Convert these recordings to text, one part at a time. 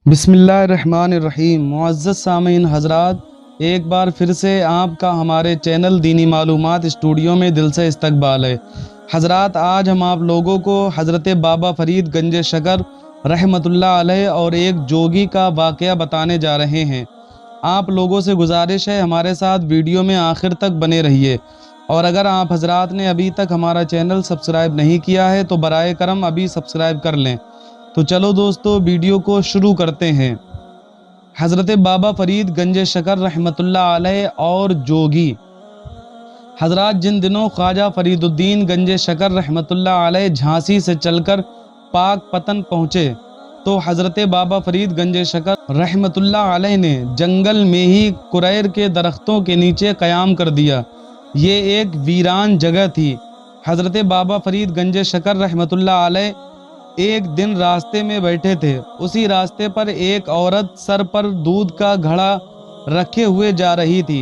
बिस्मिल्लाहिर्रहमानिर्रहीम। मुअज़्ज़ज़ सामीन हज़रात, एक बार फिर से आपका हमारे चैनल दीनी मालूमात स्टूडियो में दिल से इस्तकबाल है। हज़रात, आज हम आप लोगों को हज़रत बाबा फ़रीद गंज शकर रहमतुल्लाह अलैह और एक जोगी का वाक़या बताने जा रहे हैं। आप लोगों से गुजारिश है, हमारे साथ वीडियो में आखिर तक बने रहिए, और अगर आप हज़रात ने अभी तक हमारा चैनल सब्सक्राइब नहीं किया है तो बराए करम अभी सब्सक्राइब कर लें। तो चलो दोस्तों, वीडियो को शुरू करते हैं। हज़रत बाबा फ़रीद गंज शकर रहमतुल्लाह अलैह और जोगी। हज़रात, जिन दिनों ख्वाजा फ़रीदुद्दीन गंज शकर रहमतुल्लाह अलैह झांसी से चलकर पाक पतन पहुँचे तो हज़रत बाबा फ़रीद गंज शकर रहमतुल्लाह अलैह ने जंगल में ही कुरैर के दरख्तों के नीचे क़याम कर दिया। ये एक वीरान जगह थी। हज़रत बाबा फ़रीद गंज शकर रहमतुल्लाह अलैह एक दिन रास्ते में बैठे थे। उसी रास्ते पर एक औरत सर पर दूध का घड़ा रखे हुए जा रही थी।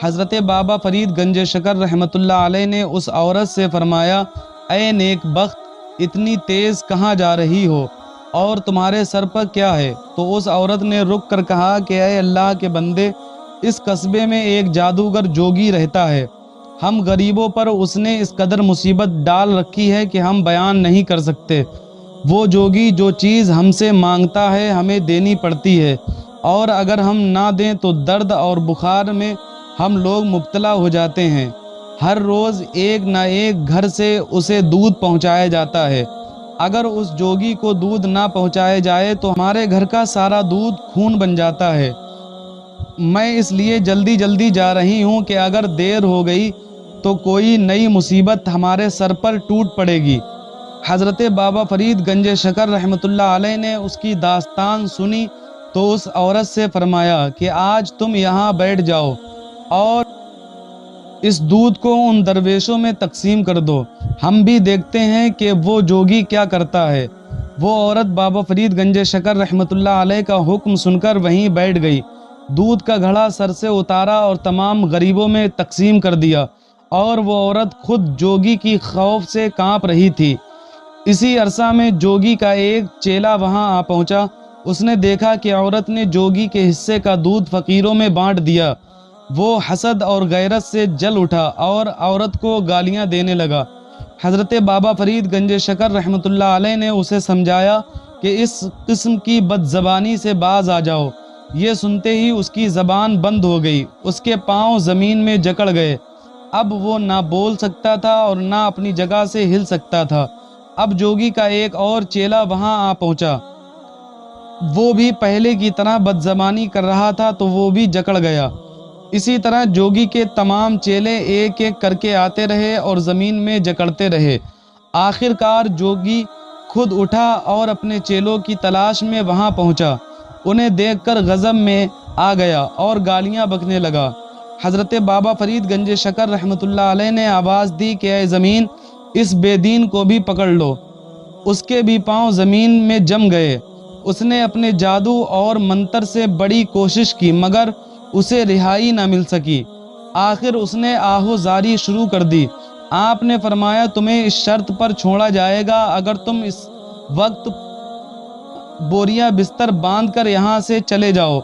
हज़रत बाबा फ़रीद गंज शकर रहमतुल्लाह अलैह ने उस औरत से फरमाया, ऐ नेक बख्त, इतनी तेज़ कहाँ जा रही हो और तुम्हारे सर पर क्या है? तो उस औरत ने रुक कर कहा कि ऐ अल्लाह के बंदे, इस कस्बे में एक जादूगर जोगी रहता है। हम गरीबों पर उसने इस कदर मुसीबत डाल रखी है कि हम बयान नहीं कर सकते। वो जोगी जो चीज़ हमसे मांगता है हमें देनी पड़ती है, और अगर हम ना दें तो दर्द और बुखार में हम लोग मुब्तला हो जाते हैं। हर रोज़ एक ना एक घर से उसे दूध पहुंचाया जाता है। अगर उस जोगी को दूध ना पहुंचाया जाए तो हमारे घर का सारा दूध खून बन जाता है। मैं इसलिए जल्दी जल्दी जा रही हूँ कि अगर देर हो गई तो कोई नई मुसीबत हमारे सर पर टूट पड़ेगी। हज़रत बाबा फ़रीद गंज शकर रहमतुल्लाह अलैह ने उसकी दास्तान सुनी तो उस औरत से फरमाया कि आज तुम यहाँ बैठ जाओ और इस दूध को उन दरवेशों में तकसीम कर दो, हम भी देखते हैं कि वो जोगी क्या करता है। वो औरत बाबा फ़रीद गंज शकर रहमतुल्लाह अलैह का हुक्म सुनकर वहीं बैठ गई। दूध का घड़ा सर से उतारा और तमाम गरीबों में तकसीम कर दिया, और वो औरत खुद जोगी की खौफ से काँप रही थी। इसी अरसा में जोगी का एक चेला वहां आ पहुंचा। उसने देखा कि औरत ने जोगी के हिस्से का दूध फकीरों में बांट दिया। वो हसद और गैरत से जल उठा और औरत को गालियां देने लगा। हज़रत बाबा फ़रीद गंज शकर रहमतुल्लाह अलैह ने उसे समझाया कि इस किस्म की बदज़बानी से बाज आ जाओ। ये सुनते ही उसकी ज़बान बंद हो गई, उसके पाँव ज़मीन में जकड़ गए। अब वो ना बोल सकता था और ना अपनी जगह से हिल सकता था। अब जोगी का एक और चेला वहां आ पहुंचा। वो भी पहले की तरह बदज़बानी कर रहा था तो वो भी जकड़ गया। इसी तरह जोगी के तमाम चेले एक एक करके आते रहे और ज़मीन में जकड़ते रहे। आखिरकार जोगी खुद उठा और अपने चेलों की तलाश में वहां पहुंचा। उन्हें देखकर गज़ब में आ गया और गालियां बकने लगा। हज़रत बाबा फ़रीद गंज शकर रहमतुल्लाह अलैह ने आवाज़ दी कि ऐ ज़मीन, इस बेदीन को भी पकड़ लो। उसके भी पांव ज़मीन में जम गए। उसने अपने जादू और मंतर से बड़ी कोशिश की मगर उसे रिहाई न मिल सकी। आखिर उसने आहोजारी शुरू कर दी। आपने फरमाया, तुम्हें इस शर्त पर छोड़ा जाएगा, अगर तुम इस वक्त बोरिया बिस्तर बांधकर यहाँ से चले जाओ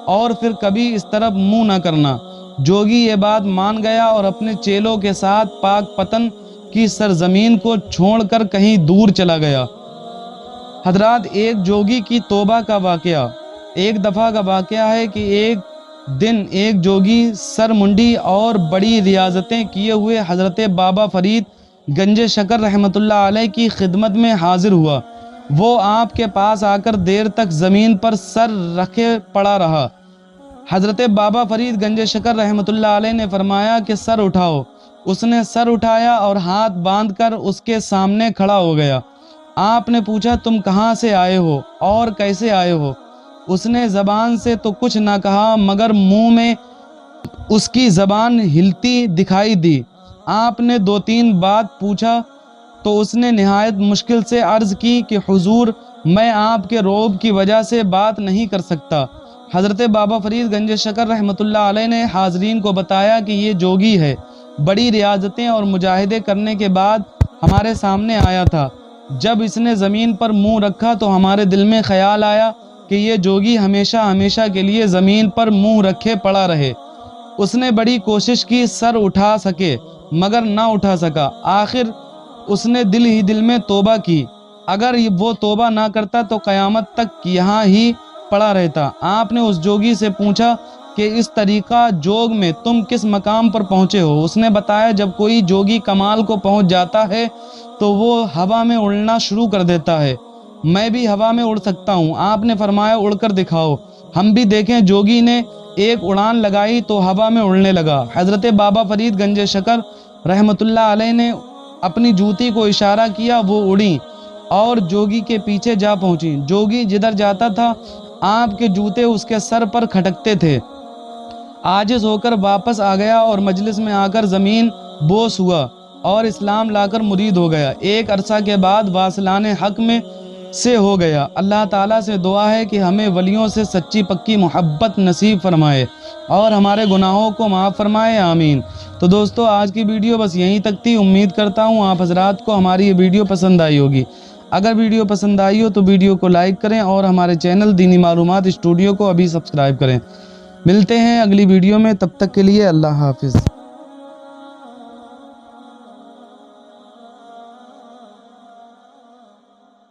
और फिर कभी इस तरफ मुंह न करना। जोगी ये बात मान गया और अपने चेलों के साथ पाक पतन की सरजमीन को छोड़कर कहीं दूर चला गया। हजरात, एक जोगी की तौबा का वाकया। एक दफ़ा का वाकया है कि एक दिन एक जोगी सर मुंडी और बड़ी रियाजतें किए हुए हज़रत बाबा फ़रीद गंज शकर रहमतुल्लाह अलैह की खिदमत में हाजिर हुआ। वो आपके पास आकर देर तक ज़मीन पर सर रखे पड़ा रहा। हज़रत बाबा फ़रीद गंज शकर रहमतुल्लाह अलैह ने फरमाया कि सर उठाओ। उसने सर उठाया और हाथ बांधकर उसके सामने खड़ा हो गया। आपने पूछा, तुम कहाँ से आए हो और कैसे आए हो? उसने ज़बान से तो कुछ ना कहा मगर मुंह में उसकी ज़बान हिलती दिखाई दी। आपने दो तीन बात पूछा तो उसने निहायत मुश्किल से अर्ज़ की कि हुजूर, मैं आपके रौब की वजह से बात नहीं कर सकता। हज़रत बाबा फ़रीद गंज शकर रहमतुल्लाह अलैह ने हाज़रीन को बताया कि ये जोगी है, बड़ी रियाजतें और मुजाहिदे करने के बाद हमारे सामने आया था। जब इसने ज़मीन पर मुंह रखा तो हमारे दिल में ख्याल आया कि کہ یہ جوگی ہمیشہ ہمیشہ کے لیے زمین پر منہ رکھے پڑا رہے۔ اس نے بڑی کوشش کی سر اٹھا سکے مگر نہ اٹھا سکا۔ آخر اس نے دل ہی دل میں توبہ کی۔ اگر وہ توبہ نہ کرتا تو قیامت تک یہاں ہی پڑا رہتا۔ آپ نے اس جوگی سے پوچھا کہ اس طریقہ جوگ میں تم کس مقام پر پہنچے ہو؟ اس نے بتایا جب کوئی جوگی کمال کو پہنچ جاتا ہے تو وہ ہوا میں اڑنا شروع کر دیتا ہے۔ میں بھی ہوا میں اڑ سکتا ہوں۔ آپ نے فرمایا اڑ کر دکھاؤ، ہم بھی دیکھیں۔ جوگی نے ایک اڑان لگائی تو ہوا میں اڑنے لگا۔ حضرت بابا فرید گنج شکر رحمۃ اللہ علیہ نے اپنی جوتی کو اشارہ کیا، وہ اڑیں اور جوگی کے پیچھے جا پہنچی۔ جوگی جدھر جاتا تھا آپ کے جوتے اس کے سر پر کھٹکتے تھے۔ عاجز ہو کر واپس آ گیا اور مجلس میں آ کر زمین بوس ہوا اور اسلام لا کر مرید ہو گیا۔ ایک عرصہ کے بعد واصلان حق میں سے ہو گیا۔ اللہ تعالیٰ سے دعا ہے کہ ہمیں ولیوں سے سچی پکی محبت نصیب فرمائے اور ہمارے گناہوں کو معاف فرمائے، آمین۔ تو دوستو آج کی ویڈیو بس یہیں تک تھی۔ امید کرتا ہوں آپ حضرات کو ہماری یہ ویڈیو پسند آئی ہوگی۔ اگر ویڈیو پسند آئی ہو تو ویڈیو کو لائک کریں اور ہمارے چینل دینی معلومات اسٹوڈیو کو ابھی سبسکرائب کریں۔ ملتے ہیں اگلی ویڈیو میں، تب تک کے لیے اللہ حافظ۔